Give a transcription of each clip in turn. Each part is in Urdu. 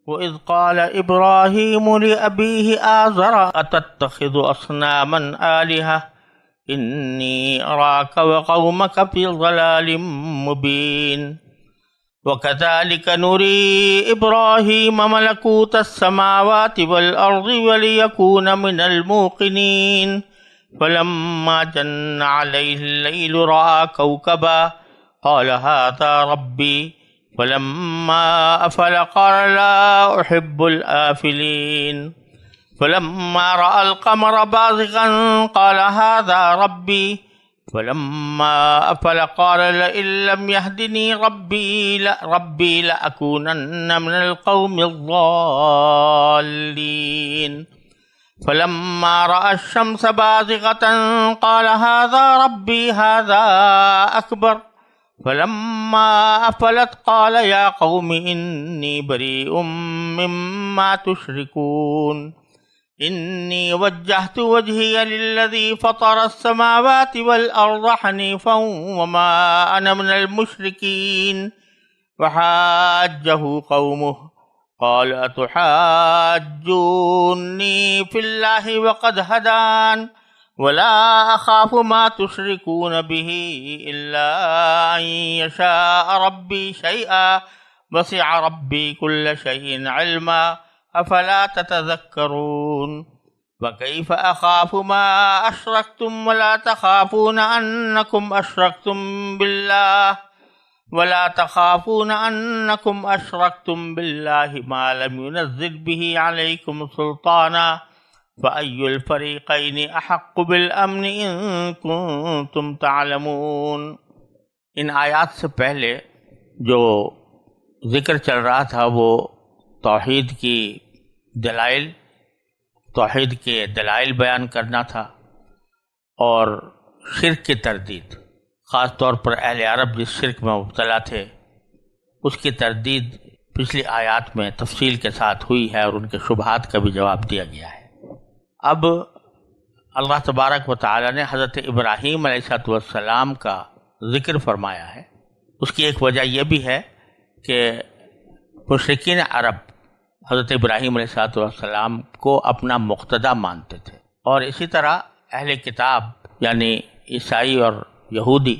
وَإِذْ قَالَ إِبْرَاهِيمُ لِأَبِيهِ آزَرَ أَتَتَّخِذُ أَصْنَامًا آلِهَةً إِنِّي أَرَاكَ وَقَوْمَكَ فِي ضَلَالٍ مُبِينٍ وَكَذَلِكَ نُرِي إِبْرَاهِيمَ مَلَكُوتَ السَّمَاوَاتِ وَالْأَرْضِ وَلِيَكُونَ مِنَ الْمُوقِنِينَ فَلَمَّا جَنَّ عَلَيْهِ اللَّيْلُ رَأَىٰ كَوْكَبًا قَالَ هَٰذَا رَبِّي فَلَمَّا أَفَلَ قَالَ لَا أُحِبُّ الْآفِلِينَ فَلَمَّا رَأَى الْقَمَرَ بَازِغًا قَالَ هَٰذَا رَبِّي فَلَمَّا أَفَلَ قَالَ لَئِن لَّمْ يَهْدِنِي رَبِّي لَأَكُونَنَّ مِنَ الْقَوْمِ الضَّالِّينَ فَلَمَّا رَأَى الشَّمْسَ بَازِغَةً قَالَ هَٰذَا رَبِّي هَٰذَا أَكْبَرُ فَلَمَّا أَفَلَتْ قَالَ يَا قَوْمِ إِنِّي بَرِيءٌ مِّمَّا تُشْرِكُونَ إِنِّي وَجَّهْتُ وَجْهِيَ لِلَّذِي فَطَرَ السَّمَاوَاتِ وَالْأَرْضَ حَنِيفًا وَمَا أَنَا مِنَ الْمُشْرِكِينَ وَحَاجَّهُ قَوْمُهُ قَالَ أَتُحَاجُّونِّي فِي اللَّهِ وَقَدْ هَدَانِ وَلَا أَخَافُ مَا تُشْرِكُونَ بِهِ إِلَّا أَن يَشَاءَ رَبِّي شَيْئًا وَسِعَ رَبِّي كُلَّ شَيْءٍ عِلْمًا أَفَلَا تَتَذَكَّرُونَ وَكَيْفَ أَخَافُ مَا أَشْرَكْتُمْ وَلَا تَخَافُونَ أَنَّكُمْ أَشْرَكْتُم بِاللَّهِ مَا لَمْ يُنَزِّلْ بِهِ عَلَيْكُمْ سُلْطَانًا فَأَيُّ الْفَرِيقَيْنِ أَحَقُّ بِالْأَمْنِ إِن كُنتُمْ تَعْلَمُونَ۔ ان آیات سے پہلے جو ذکر چل رہا تھا وہ توحید کے دلائل بیان کرنا تھا اور شرک کی تردید، خاص طور پر اہل عرب جس شرک میں مبتلا تھے اس کی تردید پچھلی آیات میں تفصیل کے ساتھ ہوئی ہے اور ان کے شبہات کا بھی جواب دیا گیا ہے۔ اب اللہ تبارک و تعالی نے حضرت ابراہیم علیہ السلام کا ذکر فرمایا ہے۔ اس کی ایک وجہ یہ بھی ہے کہ مشرکین عرب حضرت ابراہیم علیہ السلام کو اپنا مقتدی مانتے تھے، اور اسی طرح اہل کتاب یعنی عیسائی اور یہودی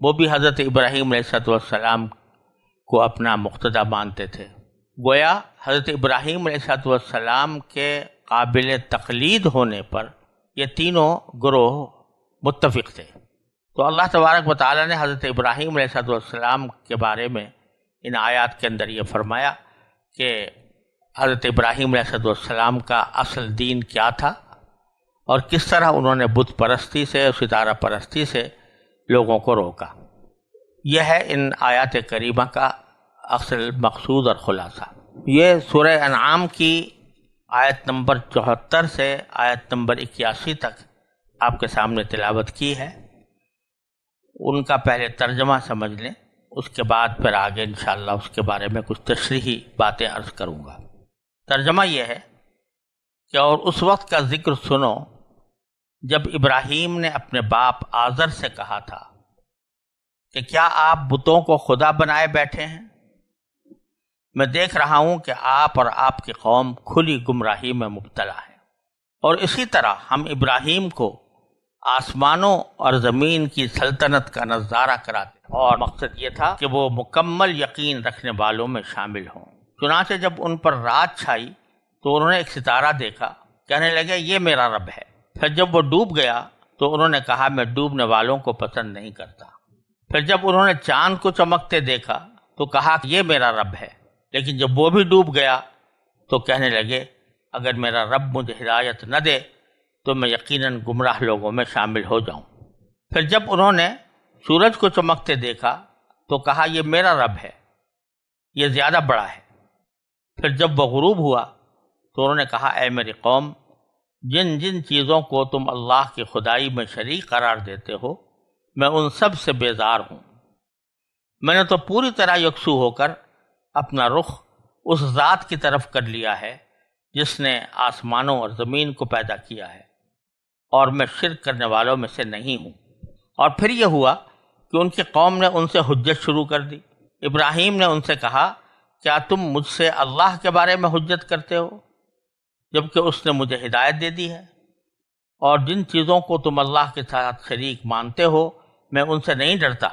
وہ بھی حضرت ابراہیم علیہ السلام کو اپنا مقتدی مانتے تھے۔ گویا حضرت ابراہیم علیہ السلام کے قابل تقلید ہونے پر یہ تینوں گروہ متفق تھے۔ تو اللہ تبارک و تعالی نے حضرت ابراہیم علیہ السلام کے بارے میں ان آیات کے اندر یہ فرمایا کہ حضرت ابراہیم علیہ السلام کا اصل دین کیا تھا اور کس طرح انہوں نے بت پرستی سے، ستارہ پرستی سے لوگوں کو روکا۔ یہ ہے ان آیات کریمہ کا اصل مقصود اور خلاصہ۔ یہ سورہ انعام کی آیت نمبر 74 سے آیت نمبر 81 تک آپ کے سامنے تلاوت کی ہے۔ ان کا پہلے ترجمہ سمجھ لیں، اس کے بعد پھر آگے انشاءاللہ اس کے بارے میں کچھ تشریحی باتیں عرض کروں گا۔ ترجمہ یہ ہے کہ اور اس وقت کا ذکر سنو جب ابراہیم نے اپنے باپ آزر سے کہا تھا کہ کیا آپ بتوں کو خدا بنائے بیٹھے ہیں؟ میں دیکھ رہا ہوں کہ آپ اور آپ کی قوم کھلی گمراہی میں مبتلا ہے۔ اور اسی طرح ہم ابراہیم کو آسمانوں اور زمین کی سلطنت کا نظارہ کراتے اور مقصد یہ تھا کہ وہ مکمل یقین رکھنے والوں میں شامل ہوں۔ چنانچہ جب ان پر رات چھائی تو انہوں نے ایک ستارہ دیکھا، کہنے لگے یہ میرا رب ہے۔ پھر جب وہ ڈوب گیا تو انہوں نے کہا میں ڈوبنے والوں کو پسند نہیں کرتا۔ پھر جب انہوں نے چاند کو چمکتے دیکھا تو کہا یہ میرا رب ہے، لیکن جب وہ بھی ڈوب گیا تو کہنے لگے اگر میرا رب مجھے ہدایت نہ دے تو میں یقیناً گمراہ لوگوں میں شامل ہو جاؤں۔ پھر جب انہوں نے سورج کو چمکتے دیکھا تو کہا یہ میرا رب ہے، یہ زیادہ بڑا ہے۔ پھر جب وہ غروب ہوا تو انہوں نے کہا اے میری قوم، جن جن چیزوں کو تم اللہ کی خدائی میں شریک قرار دیتے ہو میں ان سب سے بیزار ہوں۔ میں نے تو پوری طرح یکسو ہو کر اپنا رخ اس ذات کی طرف کر لیا ہے جس نے آسمانوں اور زمین کو پیدا کیا ہے، اور میں شرک کرنے والوں میں سے نہیں ہوں۔ اور پھر یہ ہوا کہ ان کی قوم نے ان سے حجت شروع کر دی۔ ابراہیم نے ان سے کہا کیا تم مجھ سے اللہ کے بارے میں حجت کرتے ہو جبکہ اس نے مجھے ہدایت دے دی ہے؟ اور جن چیزوں کو تم اللہ کے ساتھ شریک مانتے ہو میں ان سے نہیں ڈرتا،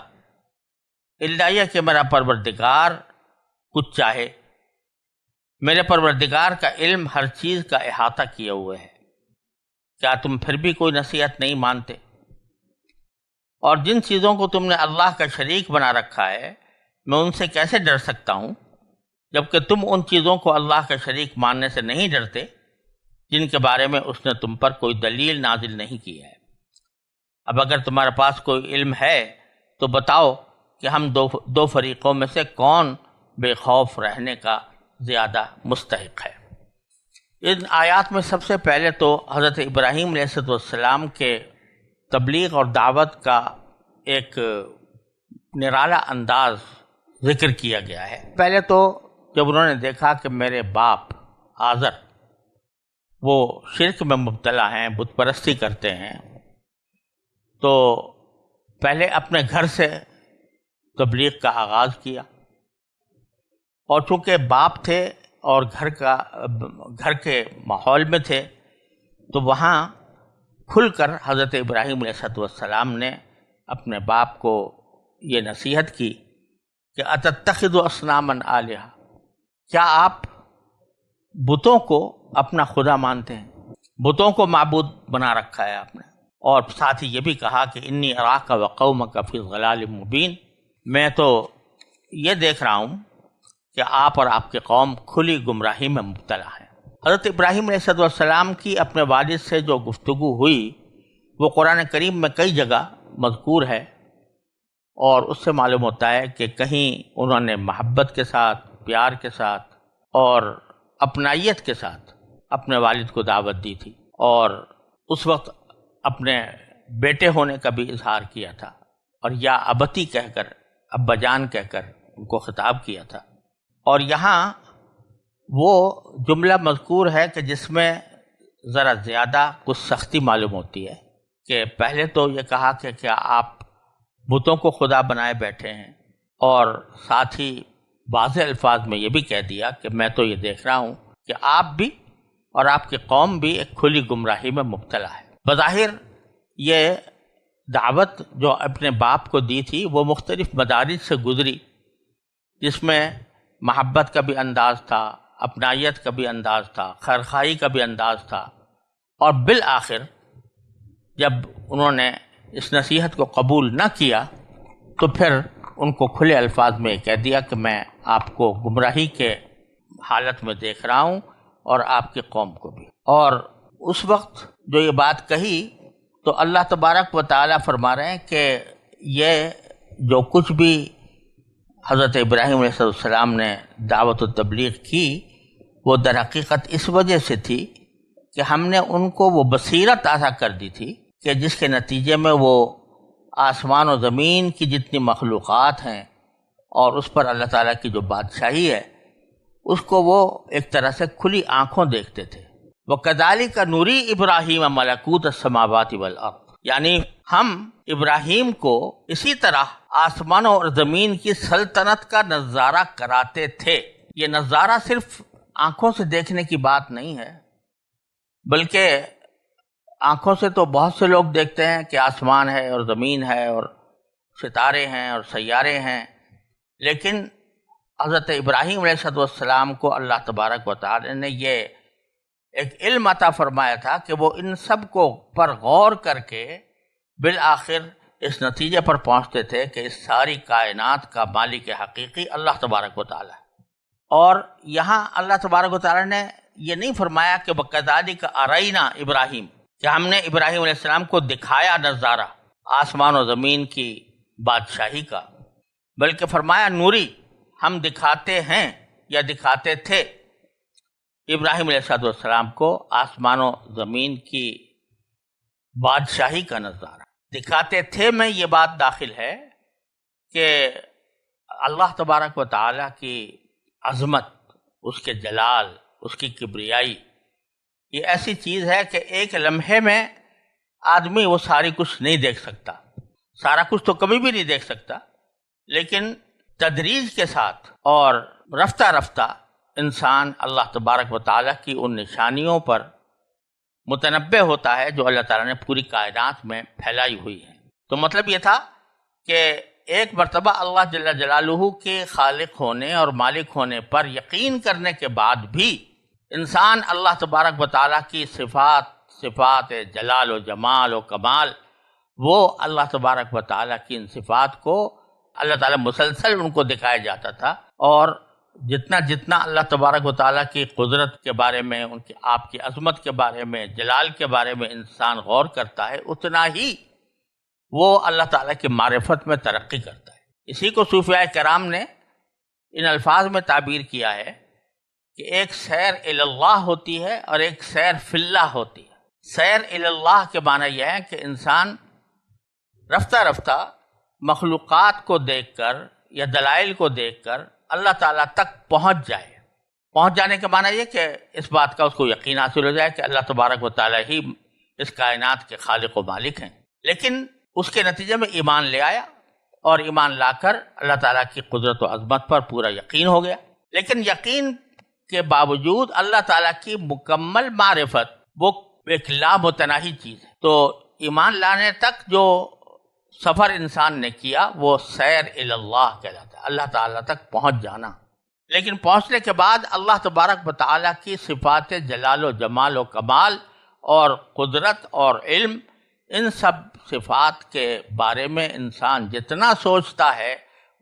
الا یہ کہ میرا پروردگار کچھ چاہے۔ میرے پروردگار کا علم ہر چیز کا احاطہ کیے ہوئے ہے، کیا تم پھر بھی کوئی نصیحت نہیں مانتے؟ اور جن چیزوں کو تم نے اللہ کا شریک بنا رکھا ہے میں ان سے کیسے ڈر سکتا ہوں جبکہ تم ان چیزوں کو اللہ کا شریک ماننے سے نہیں ڈرتے جن کے بارے میں اس نے تم پر کوئی دلیل نازل نہیں کی ہے۔ اب اگر تمہارے پاس کوئی علم ہے تو بتاؤ کہ ہم دو فریقوں میں سے کون بے خوف رہنے کا زیادہ مستحق ہے۔ ان آیات میں سب سے پہلے تو حضرت ابراہیم علیہ السلام کے تبلیغ اور دعوت کا ایک نرالا انداز ذکر کیا گیا ہے۔ پہلے تو جب انہوں نے دیکھا کہ میرے باپ آزر وہ شرک میں مبتلا ہیں، بت پرستی کرتے ہیں، تو پہلے اپنے گھر سے تبلیغ کا آغاز کیا، اور چونکہ باپ تھے اور گھر کے ماحول میں تھے تو وہاں کھل کر حضرت ابراہیم علیہ السلام نے اپنے باپ کو یہ نصیحت کی کہ اتتخذ اصناما آلہہ، کیا آپ بتوں کو اپنا خدا مانتے ہیں؟ بتوں کو معبود بنا رکھا ہے آپ نے۔ اور ساتھ ہی یہ بھی کہا کہ انی اراک وقومک فی ضلال مبین، میں تو یہ دیکھ رہا ہوں کہ آپ اور آپ کی قوم کھلی گمراہی میں مبتلا ہے۔ حضرت ابراہیم علیہ السلام کی اپنے والد سے جو گفتگو ہوئی وہ قرآن کریم میں کئی جگہ مذکور ہے، اور اس سے معلوم ہوتا ہے کہ کہیں انہوں نے محبت کے ساتھ، پیار کے ساتھ اور اپنائیت کے ساتھ اپنے والد کو دعوت دی تھی، اور اس وقت اپنے بیٹے ہونے کا بھی اظہار کیا تھا، اور یا ابتی کہہ کر، ابا جان کہہ کر ان کو خطاب کیا تھا۔ اور یہاں وہ جملہ مذکور ہے کہ جس میں ذرا زیادہ کچھ سختی معلوم ہوتی ہے، کہ پہلے تو یہ کہا کہ کیا آپ بتوں کو خدا بنائے بیٹھے ہیں، اور ساتھ ہی واضح الفاظ میں یہ بھی کہہ دیا کہ میں تو یہ دیکھ رہا ہوں کہ آپ بھی اور آپ کی قوم بھی ایک کھلی گمراہی میں مبتلا ہے۔ بظاہر یہ دعوت جو اپنے باپ کو دی تھی وہ مختلف مدارج سے گزری، جس میں محبت کا بھی انداز تھا، اپنائیت کا بھی انداز تھا، خیرخواہی کا بھی انداز تھا، اور بالآخر جب انہوں نے اس نصیحت کو قبول نہ کیا تو پھر ان کو کھلے الفاظ میں کہہ دیا کہ میں آپ کو گمراہی کے حالت میں دیکھ رہا ہوں اور آپ کی قوم کو بھی۔ اور اس وقت جو یہ بات کہی تو اللہ تبارک و تعالیٰ فرما رہے ہیں کہ یہ جو کچھ بھی حضرت ابراہیم علیہ السلام نے دعوت و تبلیغ کی وہ در حقیقت اس وجہ سے تھی کہ ہم نے ان کو وہ بصیرت عطا کر دی تھی کہ جس کے نتیجے میں وہ آسمان و زمین کی جتنی مخلوقات ہیں اور اس پر اللہ تعالیٰ کی جو بادشاہی ہے اس کو وہ ایک طرح سے کھلی آنکھوں دیکھتے تھے۔ وَكَذَلِكَ نُرِي إِبْرَاهِيمَ مَلَكُوتَ السَّمَاوَاتِ وَالْأَرْضِ، یعنی ہم ابراہیم کو اسی طرح آسمانوں اور زمین کی سلطنت کا نظارہ کراتے تھے۔ یہ نظارہ صرف آنکھوں سے دیکھنے کی بات نہیں ہے، بلکہ آنکھوں سے تو بہت سے لوگ دیکھتے ہیں کہ آسمان ہے اور زمین ہے اور ستارے ہیں اور سیارے ہیں، لیکن حضرت ابراہیم علیہ السلام کو اللہ تبارک و تعالی نے یہ ایک علم عطا فرمایا تھا کہ وہ ان سب کو پر غور کر کے بالآخر اس نتیجے پر پہنچتے تھے کہ اس ساری کائنات کا مالک حقیقی اللہ تبارک و تعالی ہے۔ اور یہاں اللہ تبارک و تعالی نے یہ نہیں فرمایا کہ وَكَذَلِكَ أَرَيْنَا إِبْرَاهِيمَ، کہ ہم نے ابراہیم علیہ السلام کو دکھایا نظارہ آسمان و زمین کی بادشاہی کا، بلکہ فرمایا نوری، ہم دکھاتے ہیں یا دکھاتے تھے ابراہیم علیہ السلام کو آسمان و زمین کی بادشاہی کا نظارہ۔ دکھاتے تھے میں یہ بات داخل ہے کہ اللہ تبارک و تعالیٰ کی عظمت، اس کے جلال، اس کی کبریائی، یہ ایسی چیز ہے کہ ایک لمحے میں آدمی وہ ساری کچھ نہیں دیکھ سکتا، سارا کچھ تو کبھی بھی نہیں دیکھ سکتا، لیکن تدریج کے ساتھ اور رفتہ رفتہ انسان اللہ تبارک و تعالیٰ کی ان نشانیوں پر متنبع ہوتا ہے جو اللہ تعالیٰ نے پوری کائنات میں پھیلائی ہوئی ہے۔ تو مطلب یہ تھا کہ ایک مرتبہ اللہ جل جلالہ کے خالق ہونے اور مالک ہونے پر یقین کرنے کے بعد بھی انسان اللہ تبارک و تعالیٰ کی صفات جلال و جمال و کمال، وہ اللہ تبارک و تعالیٰ کی ان صفات کو اللہ تعالیٰ مسلسل ان کو دکھایا جاتا تھا، اور جتنا جتنا اللہ تبارک و تعالیٰ کی قدرت کے بارے میں، ان کی آپ کی عظمت کے بارے میں، جلال کے بارے میں انسان غور کرتا ہے، اتنا ہی وہ اللہ تعالیٰ کی معرفت میں ترقی کرتا ہے۔ اسی کو صوفیاء کرام نے ان الفاظ میں تعبیر کیا ہے کہ ایک سیر الی اللہ ہوتی ہے اور ایک سیر فی اللہ ہوتی ہے۔ سیر الی اللہ کے معنی یہ ہے کہ انسان رفتہ رفتہ مخلوقات کو دیکھ کر یا دلائل کو دیکھ کر اللہ تعالیٰ تک پہنچ جائے۔ پہنچ جانے کا معنی یہ کہ اس بات کا اس کو یقین حاصل ہو جائے کہ اللہ تبارک و تعالیٰ ہی اس کائنات کے خالق و مالک ہیں، لیکن اس کے نتیجے میں ایمان لے آیا، اور ایمان لا کر اللہ تعالیٰ کی قدرت و عظمت پر پورا یقین ہو گیا۔ لیکن یقین کے باوجود اللہ تعالیٰ کی مکمل معرفت وہ ایک لامتناہی چیز ہے۔ تو ایمان لانے تک جو سفر انسان نے کیا وہ سیر الی اللہ کہلاتا ہے، اللہ تعالیٰ تک پہنچ جانا۔ لیکن پہنچنے کے بعد اللہ تبارک و تعالیٰ کی صفات جلال و جمال و کمال اور قدرت اور علم، ان سب صفات کے بارے میں انسان جتنا سوچتا ہے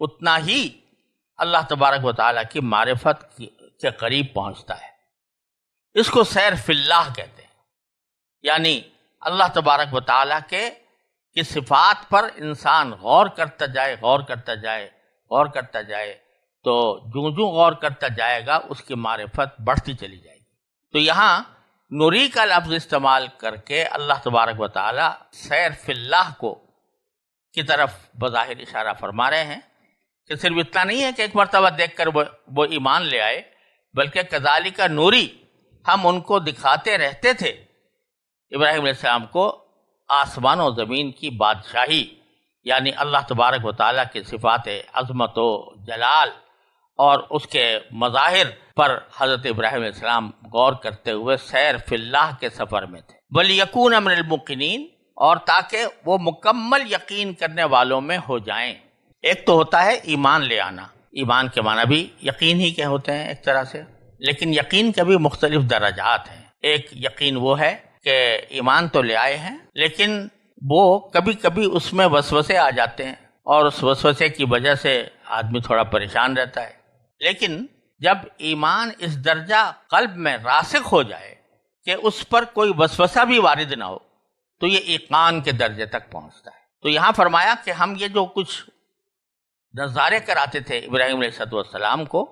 اتنا ہی اللہ تبارک و تعالیٰ کی معرفت کے قریب پہنچتا ہے۔ اس کو سیر فی اللہ کہتے ہیں، یعنی اللہ تبارک و تعالیٰ کے کی صفات پر انسان غور کرتا جائے تو جوں غور کرتا جائے گا اس کی معرفت بڑھتی چلی جائے گی۔ تو یہاں نوری کا لفظ استعمال کر کے اللہ تبارک و تعالیٰ سیر فی اللہ کی طرف بظاہر اشارہ فرما رہے ہیں کہ صرف اتنا نہیں ہے کہ ایک مرتبہ دیکھ کر وہ ایمان لے آئے، بلکہ کذالک نوری، ہم ان کو دکھاتے رہتے تھے، ابراہیم علیہ السلام کو آسمان و زمین کی بادشاہی، یعنی اللہ تبارک و تعالیٰ کی صفات عظمت و جلال اور اس کے مظاہر پر حضرت ابراہیم علیہ السلام غور کرتے ہوئے سیر فی اللہ کے سفر میں تھے۔ وَلِيَكُونَ مِنَ الْمُوقِنِينَ، اور تاکہ وہ مکمل یقین کرنے والوں میں ہو جائیں۔ ایک تو ہوتا ہے ایمان لے آنا، ایمان کے معنی بھی یقین ہی کے ہوتے ہیں ایک طرح سے، لیکن یقین کے بھی مختلف درجات ہیں۔ ایک یقین وہ ہے کہ ایمان تو لے آئے ہیں، لیکن وہ کبھی کبھی اس میں وسوسے آ جاتے ہیں، اور اس وسوسے کی وجہ سے آدمی تھوڑا پریشان رہتا ہے۔ لیکن جب ایمان اس درجہ قلب میں راسخ ہو جائے کہ اس پر کوئی وسوسہ بھی وارد نہ ہو، تو یہ ایقان کے درجے تک پہنچتا ہے۔ تو یہاں فرمایا کہ ہم یہ جو کچھ نظارے کراتے تھے ابراہیم علیہ السلام کو،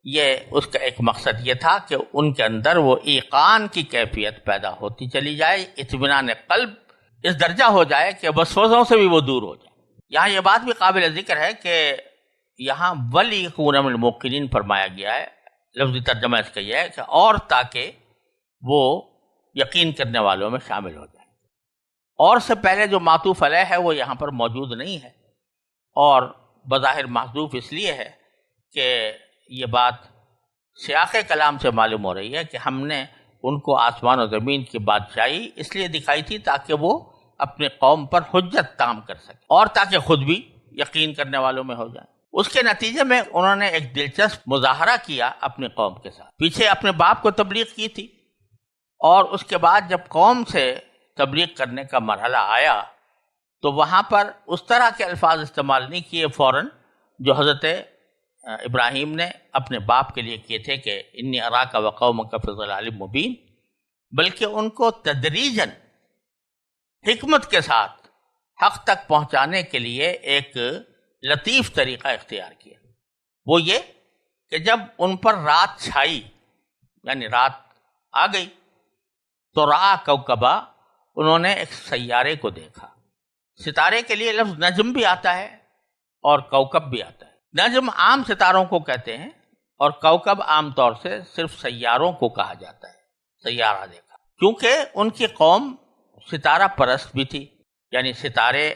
یہ اس کا ایک مقصد یہ تھا کہ ان کے اندر وہ ایقان کی کیفیت پیدا ہوتی چلی جائے، اطمینان قلب اس درجہ ہو جائے کہ وسوسوں سے بھی وہ دور ہو جائے۔ یہاں یہ بات بھی قابل ذکر ہے کہ یہاں وَلِيَكُونَ مِنَ الْمُوقِنِينَ فرمایا گیا ہے، لفظی ترجمہ اس کا یہ ہے کہ اور تاکہ وہ یقین کرنے والوں میں شامل ہو جائیں۔ اور سے پہلے جو معطوف علیہ ہے وہ یہاں پر موجود نہیں ہے، اور بظاہر محذوف اس لیے ہے کہ یہ بات سیاق کلام سے معلوم ہو رہی ہے کہ ہم نے ان کو آسمان و زمین کی بادشاہی اس لیے دکھائی تھی تاکہ وہ اپنی قوم پر حجت تام کر سکے، اور تاکہ خود بھی یقین کرنے والوں میں ہو جائیں۔ اس کے نتیجے میں انہوں نے ایک دلچسپ مظاہرہ کیا اپنی قوم کے ساتھ۔ پیچھے اپنے باپ کو تبلیغ کی تھی، اور اس کے بعد جب قوم سے تبلیغ کرنے کا مرحلہ آیا تو وہاں پر اس طرح کے الفاظ استعمال نہیں کیے فوراً جو حضرت ابراہیم نے اپنے باپ کے لیے کیے تھے کہ انی اراک و قومک فی ضلال مبین، بلکہ ان کو تدریجاً حکمت کے ساتھ حق تک پہنچانے کے لیے ایک لطیف طریقہ اختیار کیا۔ وہ یہ کہ جب ان پر رات چھائی، یعنی رات آ گئی، تو رآ کوکبا، انہوں نے ایک سیارے کو دیکھا۔ ستارے کے لیے لفظ نجم بھی آتا ہے اور کوکب بھی آتا ہے۔ نجم عام ستاروں کو کہتے ہیں، اور کوکب عام طور سے صرف سیاروں کو کہا جاتا ہے۔ سیارہ دیکھا کیونکہ ان کی قوم ستارہ پرست بھی تھی، یعنی ستارے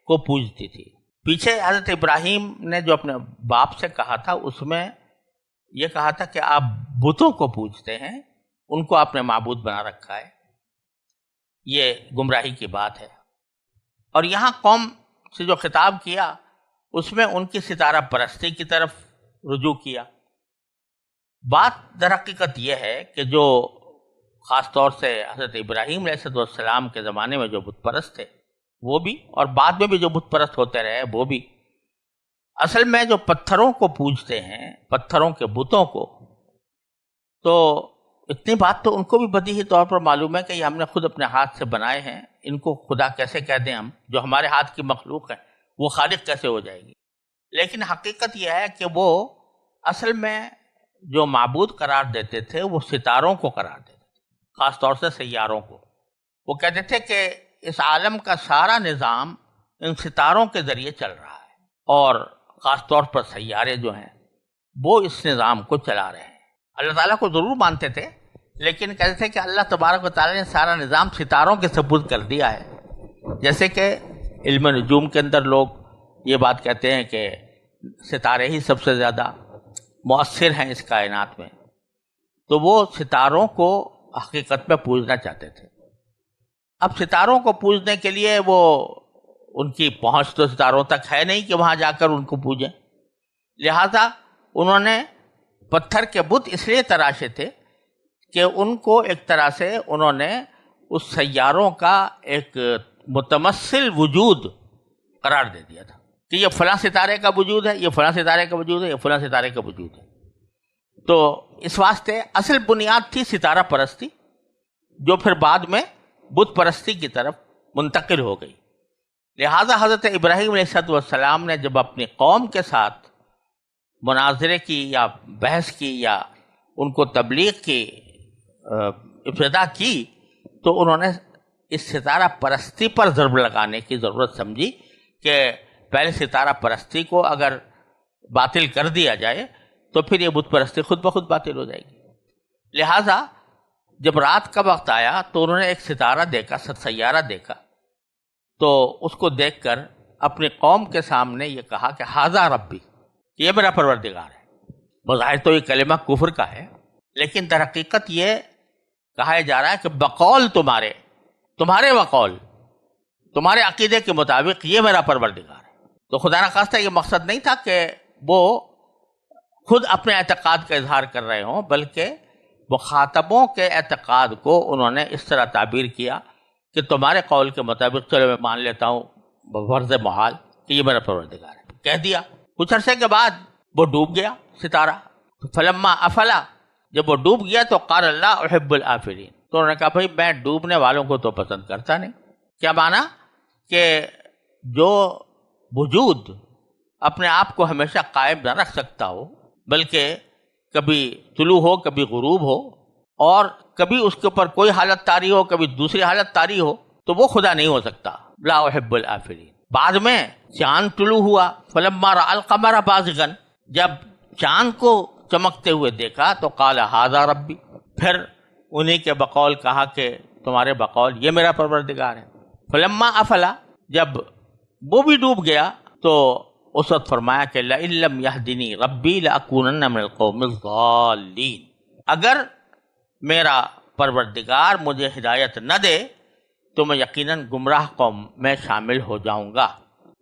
کو پوجتی تھی۔ پیچھے حضرت ابراہیم نے جو اپنے باپ سے کہا تھا اس میں یہ کہا تھا کہ آپ بتوں کو پوجتے ہیں، ان کو آپ نے معبود بنا رکھا ہے، یہ گمراہی کی بات ہے۔ اور یہاں قوم سے جو خطاب کیا اس میں ان کی ستارہ پرستی کی طرف رجوع کیا۔ بات در حقیقت یہ ہے کہ جو خاص طور سے حضرت ابراہیم علیہ السلام کے زمانے میں جو بت پرست تھے وہ بھی، اور بعد میں بھی جو بت پرست ہوتے رہے وہ بھی، اصل میں جو پتھروں کو پوجتے ہیں، پتھروں کے بتوں کو، تو اتنی بات تو ان کو بھی بدیہی طور پر معلوم ہے کہ یہ ہم نے خود اپنے ہاتھ سے بنائے ہیں، ان کو خدا کیسے کہہ دیں ہم، جو ہمارے ہاتھ کی مخلوق ہے وہ خالق کیسے ہو جائے گی۔ لیکن حقیقت یہ ہے کہ وہ اصل میں جو معبود قرار دیتے تھے وہ ستاروں کو قرار دیتے تھے، خاص طور سے سیاروں کو۔ وہ کہتے تھے کہ اس عالم کا سارا نظام ان ستاروں کے ذریعے چل رہا ہے، اور خاص طور پر سیارے جو ہیں وہ اس نظام کو چلا رہے ہیں۔ اللہ تعالیٰ کو ضرور مانتے تھے، لیکن کہتے تھے کہ اللہ تبارک و تعالیٰ نے سارا نظام ستاروں کے سپرد کر دیا ہے۔ جیسے کہ علم نجوم کے اندر لوگ یہ بات کہتے ہیں کہ ستارے ہی سب سے زیادہ مؤثر ہیں اس کائنات میں، تو وہ ستاروں کو حقیقت میں پوجنا چاہتے تھے۔ اب ستاروں کو پوجنے کے لیے وہ ان کی پہنچ تو ستاروں تک ہے نہیں کہ وہاں جا کر ان کو پوجیں، لہذا انہوں نے پتھر کے بت اس لیے تراشے تھے کہ ان کو ایک طرح سے انہوں نے اس سیاروں کا ایک متمثل وجود قرار دے دیا تھا کہ یہ فلاں ستارے کا وجود ہے، یہ فلاں ستارے کا وجود ہے، یہ فلاں ستارے کا وجود ہے۔ تو اس واسطے اصل بنیاد تھی ستارہ پرستی، جو پھر بعد میں بت پرستی کی طرف منتقل ہو گئی۔ لہذا حضرت ابراہیم علیہ السلام نے جب اپنی قوم کے ساتھ مناظرے کی یا بحث کی یا ان کو تبلیغ کی ابتدا کی، تو انہوں نے اس ستارہ پرستی پر ضرب لگانے کی ضرورت سمجھی کہ پہلے ستارہ پرستی کو اگر باطل کر دیا جائے تو پھر یہ بت پرستی خود بخود باطل ہو جائے گی۔ لہٰذا جب رات کا وقت آیا تو انہوں نے ایک ستارہ دیکھا، سیارہ دیکھا، تو اس کو دیکھ کر اپنی قوم کے سامنے یہ کہا کہ ھذا ربی، یہ میرا پروردگار ہے۔ بظاہر تو یہ کلمہ کفر کا ہے، لیکن در حقیقت یہ کہا جا رہا ہے کہ بقول تمہارے وقول، تمہارے عقیدے کے مطابق یہ میرا پروردگار ہے۔ تو خدا نخواستہ یہ مقصد نہیں تھا کہ وہ خود اپنے اعتقاد کا اظہار کر رہے ہوں، بلکہ مخاطبوں کے اعتقاد کو انہوں نے اس طرح تعبیر کیا کہ تمہارے قول کے مطابق چلو میں مان لیتا ہوں بفرض محال کہ یہ میرا پروردگار ہے، کہہ دیا۔ کچھ عرصے کے بعد وہ ڈوب گیا ستارہ، فلما افلا، جب وہ ڈوب گیا تو قال اللہ احب الآفلین، تو انہوں نے کہا بھائی میں ڈوبنے والوں کو تو پسند کرتا نہیں۔ کیا معنی کہ جو وجود اپنے آپ کو ہمیشہ قائم نہ رکھ سکتا ہو، بلکہ کبھی طلوع ہو کبھی غروب ہو، اور کبھی اس کے اوپر کوئی حالت طاری ہو کبھی دوسری حالت طاری ہو، تو وہ خدا نہیں ہو سکتا، لا احب الآفلین۔ بعد میں چاند طلوع ہوا، فلما رأى القمر بازغا، جب چاند کو چمکتے ہوئے دیکھا تو قال ھذا ربی، پھر انہی کے بقول کہا کہ تمہارے بقول یہ میرا پروردگار ہے۔ فلما افلا، جب وہ بھی ڈوب گیا تو اس وقت فرمایا کہ لئن لم یہدنی ربی لأکونن من القوم الضالین، اگر میرا پروردگار مجھے ہدایت نہ دے تو میں یقیناً گمراہ قوم میں شامل ہو جاؤں گا۔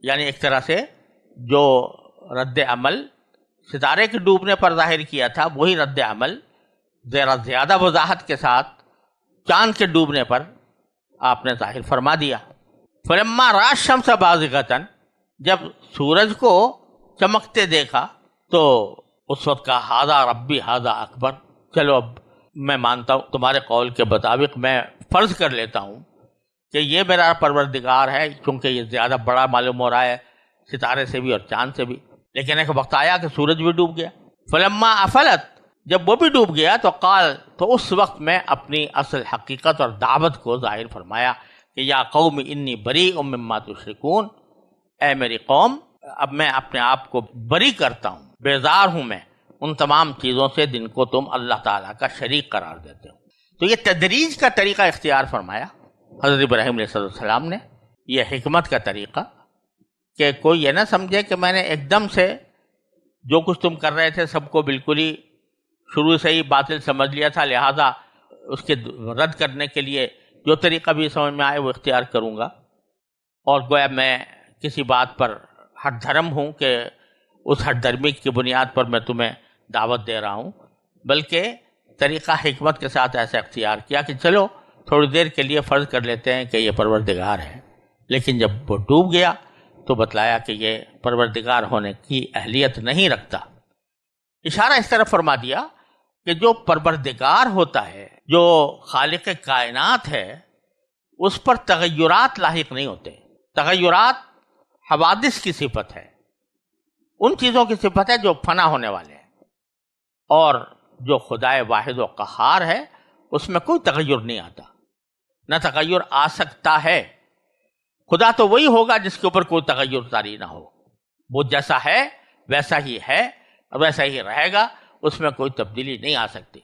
یعنی ایک طرح سے جو رد عمل ستارے کے ڈوبنے پر ظاہر کیا تھا وہی رد عمل ذرا زیادہ وضاحت کے ساتھ چاند کے ڈوبنے پر آپ نے ظاہر فرما دیا۔ فلما رأى الشمس بازغة، جب سورج کو چمکتے دیکھا تو اس وقت کہا ھذا ربی ھذا اکبر، چلو اب میں مانتا ہوں تمہارے قول کے مطابق، میں فرض کر لیتا ہوں کہ یہ میرا پروردگار ہے، کیونکہ یہ زیادہ بڑا معلوم ہو رہا ہے ستارے سے بھی اور چاند سے بھی۔ لیکن ایک وقت آیا کہ سورج بھی ڈوب گیا۔ فلما افلت، جب وہ بھی ڈوب گیا تو قال، تو اس وقت میں اپنی اصل حقیقت اور دعوت کو ظاہر فرمایا کہ یا قوم انی بریء مما تشرکون، اے میری قوم اب میں اپنے آپ کو بری کرتا ہوں، بیزار ہوں میں ان تمام چیزوں سے جن کو تم اللہ تعالیٰ کا شریک قرار دیتے ہو۔ تو یہ تدریج کا طریقہ اختیار فرمایا حضرت ابراہیم علیہ السلام نے، یہ حکمت کا طریقہ کہ کوئی یہ نہ سمجھے کہ میں نے ایک دم سے جو کچھ تم کر رہے تھے سب کو بالکل ہی شروع سے ہی باطل سمجھ لیا تھا، لہذا اس کے رد کرنے کے لیے جو طریقہ بھی سمجھ میں آئے وہ اختیار کروں گا، اور گویا میں کسی بات پر ہٹ دھرم ہوں کہ اس ہٹ دھرمی کی بنیاد پر میں تمہیں دعوت دے رہا ہوں، بلکہ طریقہ حکمت کے ساتھ ایسا اختیار کیا کہ چلو تھوڑی دیر کے لیے فرض کر لیتے ہیں کہ یہ پروردگار ہے، لیکن جب وہ ڈوب گیا تو بتلایا کہ یہ پروردگار ہونے کی اہلیت نہیں رکھتا۔ اشارہ اس طرح فرما دیا کہ جو پروردگار ہوتا ہے، جو خالق کائنات ہے، اس پر تغیرات لاحق نہیں ہوتے۔ تغیرات حوادث کی صفت ہے، ان چیزوں کی صفت ہے جو فنا ہونے والے ہیں، اور جو خدائے واحد و قہار ہے اس میں کوئی تغیر نہیں آتا، نہ تغیر آ سکتا ہے۔ خدا تو وہی ہوگا جس کے اوپر کوئی تغیر طاری نہ ہو، وہ جیسا ہے ویسا ہی ہے اور ویسا ہی رہے گا، اس میں کوئی تبدیلی نہیں آ سکتی۔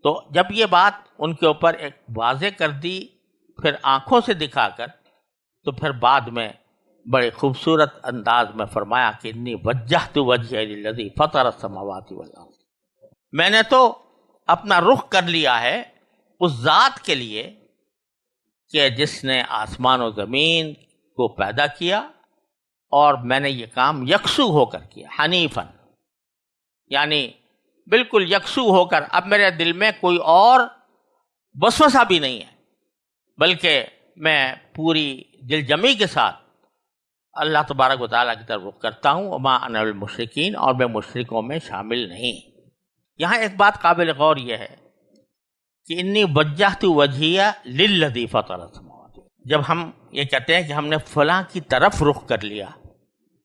تو جب یہ بات ان کے اوپر ایک واضح کر دی، پھر آنکھوں سے دکھا کر، تو پھر بعد میں بڑے خوبصورت انداز میں فرمایا کہ انی وجہت وجہی للذی فطر السماوات والارض، میں نے تو اپنا رخ کر لیا ہے اس ذات کے لیے کہ جس نے آسمان و زمین کو پیدا کیا، اور میں نے یہ کام یکسو ہو کر کیا، حنیفاً، یعنی بالکل یکسو ہو کر۔ اب میرے دل میں کوئی اور وسوسہ بھی نہیں ہے، بلکہ میں پوری دل جمی کے ساتھ اللہ تبارک و تعالیٰ کی طرف رخ کرتا ہوں، وما انا المشرکین، اور میں مشرکوں میں شامل نہیں۔ یہاں ایک بات قابل غور یہ ہے کہ انی وجہت وجہیہ للذی فطر السماوات، جب ہم یہ کہتے ہیں کہ ہم نے فلاں کی طرف رخ کر لیا،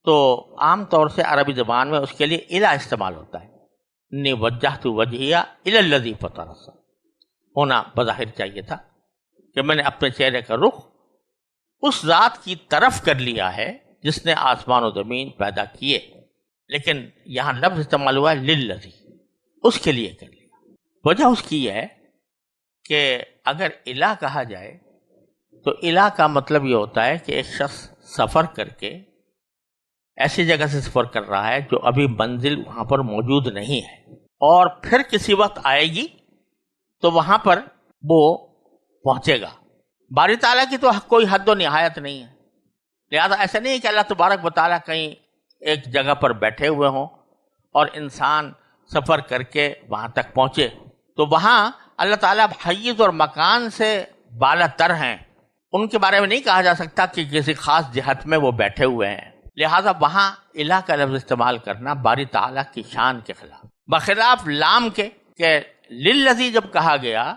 تو عام طور سے عربی زبان میں اس کے لیے الی استعمال ہوتا ہے۔ انی وجہت وجہیہ الی الذی فطر السماوات ہونا بظاہر چاہیے تھا کہ میں نے اپنے چہرے کا رخ اس ذات کی طرف کر لیا ہے جس نے آسمان و زمین پیدا کیے، لیکن یہاں لفظ استعمال ہوا ہے للذی، اس کے لیے کر لیا۔ وجہ اس کی یہ ہے کہ اگر الہ کہا جائے تو الہ کا مطلب یہ ہوتا ہے کہ ایک شخص سفر کر کے ایسی جگہ سے سفر کر رہا ہے جو ابھی منزل وہاں پر موجود نہیں ہے، اور پھر کسی وقت آئے گی تو وہاں پر وہ پہنچے گا۔ باری تعالیٰ کی تو کوئی حد و نہایت نہیں ہے، لہذا ایسا نہیں ہے کہ اللہ تبارک و تعالیٰ کہیں ایک جگہ پر بیٹھے ہوئے ہوں اور انسان سفر کر کے وہاں تک پہنچے، تو وہاں اللہ تعالیٰ حیز اور مکان سے بالا تر ہیں، ان کے بارے میں نہیں کہا جا سکتا کہ کسی خاص جہت میں وہ بیٹھے ہوئے ہیں، لہذا وہاں الہ کا لفظ استعمال کرنا باری تعالیٰ کی شان کے خلاف، بخلاف لام کے کہ للذی جب کہا گیا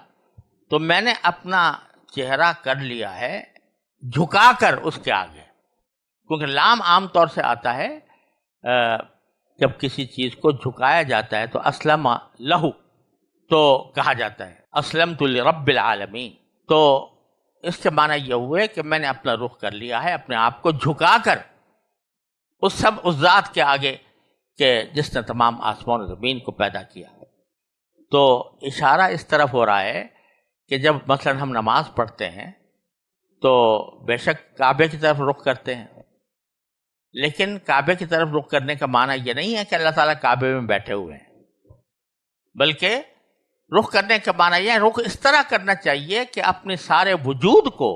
تو میں نے اپنا چہرہ کر لیا ہے جھکا کر اس کے آگے، کیونکہ لام عام طور سے آتا ہے جب کسی چیز کو جھکایا جاتا ہے تو اسلم لہو تو کہا جاتا ہے اسلمت لرب العالمین، تو اس کے معنی یہ ہوئے کہ میں نے اپنا رخ کر لیا ہے، اپنے آپ کو جھکا کر اس ذات کے آگے کہ جس نے تمام آسمان و زمین کو پیدا کیا۔ تو اشارہ اس طرف ہو رہا ہے کہ جب مثلا ہم نماز پڑھتے ہیں تو بے شک کعبے کی طرف رخ کرتے ہیں، لیکن کعبے کی طرف رخ کرنے کا معنی یہ نہیں ہے کہ اللہ تعالیٰ کعبے میں بیٹھے ہوئے ہیں، بلکہ رخ کرنے کا معنی یہ ہے رخ اس طرح کرنا چاہیے کہ اپنے سارے وجود کو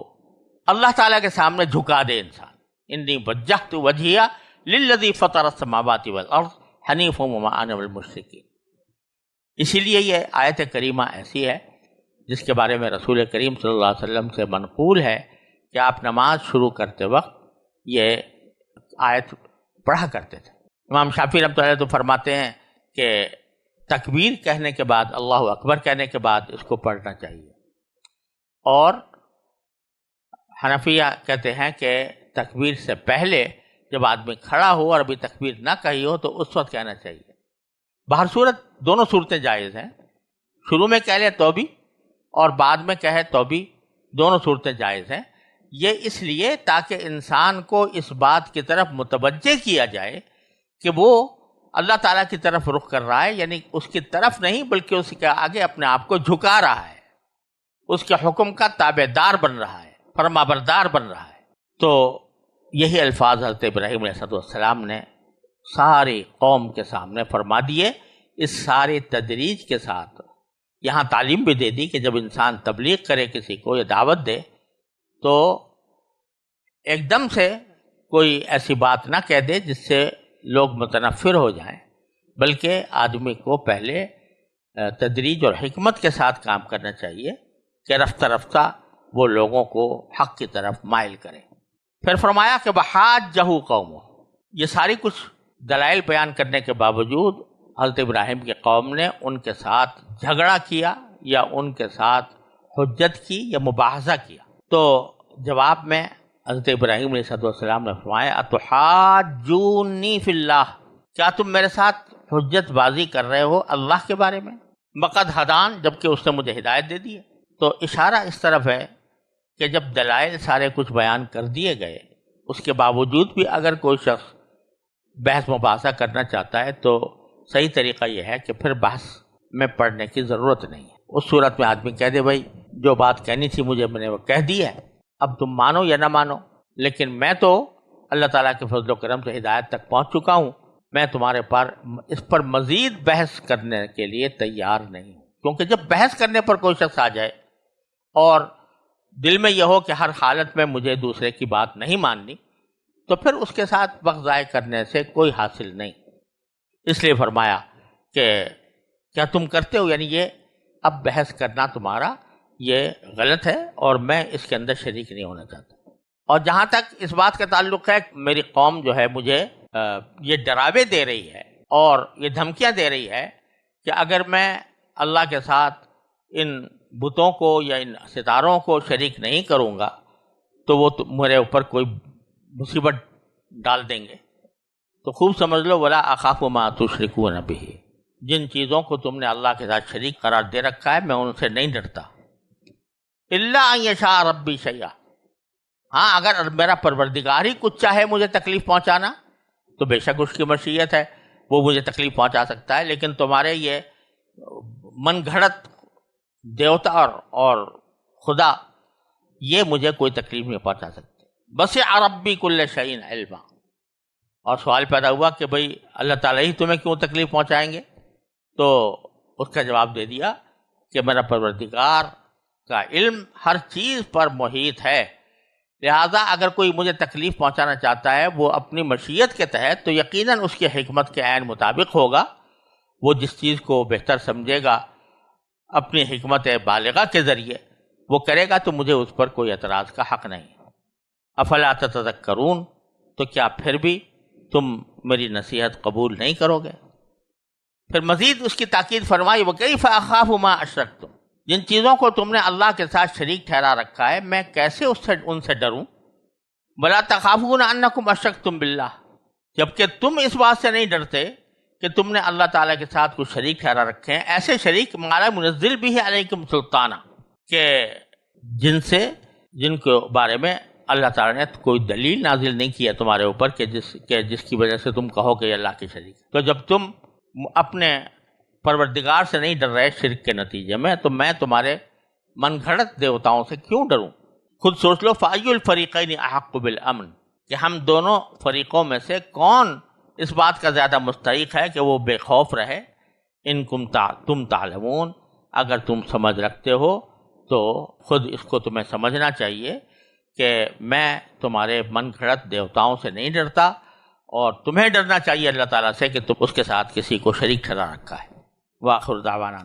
اللہ تعالیٰ کے سامنے جھکا دے انسان۔ انی وجہت وجہیہ للذی فطر السماوات والارض حنیفا وما انا من المشرکین۔ اسی لیے یہ آیت کریمہ ایسی ہے جس کے بارے میں رسول کریم صلی اللہ علیہ وسلم سے منقول ہے کہ آپ نماز شروع کرتے وقت یہ آیت پڑھا کرتے تھے۔ امام شافعی رحمۃ اللہ علیہ تو فرماتے ہیں کہ تکبیر کہنے کے بعد، اللہ اکبر کہنے کے بعد اس کو پڑھنا چاہیے، اور حنفیہ کہتے ہیں کہ تکبیر سے پہلے جب آدمی کھڑا ہو اور ابھی تکبیر نہ کہی ہو تو اس وقت کہنا چاہیے۔ بہر صورت دونوں صورتیں جائز ہیں، شروع میں کہہ لے تو بھی اور بعد میں کہے تو بھی، دونوں صورتیں جائز ہیں۔ یہ اس لیے تاکہ انسان کو اس بات کی طرف متوجہ کیا جائے کہ وہ اللہ تعالیٰ کی طرف رخ کر رہا ہے، یعنی اس کی طرف نہیں بلکہ اس کے آگے اپنے آپ کو جھکا رہا ہے، اس کے حکم کا تابع دار بن رہا ہے، فرما بردار بن رہا ہے۔ تو یہی الفاظ حضرت ابراہیم علیہ السلام نے ساری قوم کے سامنے فرما دیے اس سارے تدریج کے ساتھ یہاں تعلیم بھی دے دی کہ جب انسان تبلیغ کرے کسی کو یا دعوت دے تو ایک دم سے کوئی ایسی بات نہ کہہ دے جس سے لوگ متنفر ہو جائیں، بلکہ آدمی کو پہلے تدریج اور حکمت کے ساتھ کام کرنا چاہیے کہ رفتہ رفتہ وہ لوگوں کو حق کی طرف مائل کرے۔ پھر فرمایا کہ وحاجہ قومہ، یہ ساری کچھ دلائل بیان کرنے کے باوجود حضرت ابراہیم کی قوم نے ان کے ساتھ جھگڑا کیا یا ان کے ساتھ حجت کی یا مباحثہ کیا۔ تو جواب میں حضرت ابراہیم علیہ السلام نے فرمایا اتحاجونی فی اللہ، کیا تم میرے ساتھ حجت بازی کر رہے ہو اللہ کے بارے میں؟ وقد ہدان، جبکہ اس نے مجھے ہدایت دے دی ہے۔ تو اشارہ اس طرف ہے کہ جب دلائل سارے کچھ بیان کر دیے گئے، اس کے باوجود بھی اگر کوئی شخص بحث مباحثہ کرنا چاہتا ہے تو صحیح طریقہ یہ ہے کہ پھر بحث میں پڑھنے کی ضرورت نہیں ہے۔ اس صورت میں آدمی کہہ دے بھائی جو بات کہنی تھی مجھے میں نے وہ کہہ دی ہے، اب تم مانو یا نہ مانو، لیکن میں تو اللہ تعالیٰ کے فضل و کرم سے ہدایت تک پہنچ چکا ہوں، میں تمہارے پر اس پر مزید بحث کرنے کے لیے تیار نہیں ہوں۔ کیونکہ جب بحث کرنے پر کوئی شخص آ جائے اور دل میں یہ ہو کہ ہر حالت میں مجھے دوسرے کی بات نہیں ماننی، تو پھر اس کے ساتھ وقت ضائع کرنے سے کوئی حاصل نہیں۔ اس لیے فرمایا کہ کیا تم کرتے ہو، یعنی یہ اب بحث کرنا تمہارا یہ غلط ہے اور میں اس کے اندر شریک نہیں ہونا چاہتا۔ اور جہاں تک اس بات کا تعلق ہے میری قوم جو ہے مجھے یہ ڈراوے دے رہی ہے اور یہ دھمکیاں دے رہی ہے کہ اگر میں اللہ کے ساتھ ان بتوں کو یا ان ستاروں کو شریک نہیں کروں گا تو وہ میرے اوپر کوئی مصیبت ڈال دیں گے، تو خوب سمجھ لو ولا اخاف ما تشرکون بہ، جن چیزوں کو تم نے اللہ کے ساتھ شریک قرار دے رکھا ہے میں ان سے نہیں ڈرتا۔ الا ان یشاء ربی شیئا، ہاں اگر میرا پروردگار ہی کچھ چاہے مجھے تکلیف پہنچانا تو بے شک اس کی مشیت ہے، وہ مجھے تکلیف پہنچا سکتا ہے، لیکن تمہارے یہ من گھڑت دیوتا اور خدا یہ مجھے کوئی تکلیف نہیں پہنچا سکتے۔ وسع ربی کل شیء علما، اور سوال پیدا ہوا کہ بھئی اللہ تعالیٰ ہی تمہیں کیوں تکلیف پہنچائیں گے؟ تو اس کا جواب دے دیا کہ میرا پروردگار کا علم ہر چیز پر محیط ہے، لہذا اگر کوئی مجھے تکلیف پہنچانا چاہتا ہے وہ اپنی مشیت کے تحت تو یقیناً اس کی حکمت کے عین مطابق ہوگا، وہ جس چیز کو بہتر سمجھے گا اپنی حکمت بالغہ کے ذریعے وہ کرے گا، تو مجھے اس پر کوئی اعتراض کا حق نہیں۔ افلا تتذکرون، تو کیا پھر بھی تم میری نصیحت قبول نہیں کرو گے؟ پھر مزید اس کی تاکید فرمائی وَكَيْفَ أَخَافُ مَا أَشْرَكْتُمْ، جن چیزوں کو تم نے اللہ کے ساتھ شریک ٹھہرا رکھا ہے میں کیسے ان سے ڈروں؟ وَلَا تَخَافُونَ أَنَّكُمْ أَشْرَكْتُمْ بِاللَّهِ، جبکہ تم اس بات سے نہیں ڈرتے کہ تم نے اللہ تعالیٰ کے ساتھ کچھ شریک ٹھہرا رکھے ہیں، ایسے شریک ما لم ينزل به علیکم سلطانہ، کہ جن کے بارے میں اللہ تعالیٰ نے کوئی دلیل نازل نہیں کیا تمہارے اوپر کہ جس کی وجہ سے تم کہو کہ یہ اللہ کے شریک۔ تو جب تم اپنے پروردگار سے نہیں ڈر رہے شرک کے نتیجے میں تو میں تمہارے من گھڑت دیوتاؤں سے کیوں ڈروں؟ خود سوچ لو فأی الفریقین احق بالامن، کہ ہم دونوں فریقوں میں سے کون اس بات کا زیادہ مستحق ہے کہ وہ بے خوف رہے؟ ان تم تعلمون، اگر تم سمجھ رکھتے ہو تو خود اس کو تمہیں سمجھنا چاہیے کہ میں تمہارے من گھڑت دیوتاؤں سے نہیں ڈرتا، اور تمہیں ڈرنا چاہیے اللہ تعالیٰ سے کہ تم اس کے ساتھ کسی کو شریک ٹھہرا رکھا ہے۔ وآخر دعوانا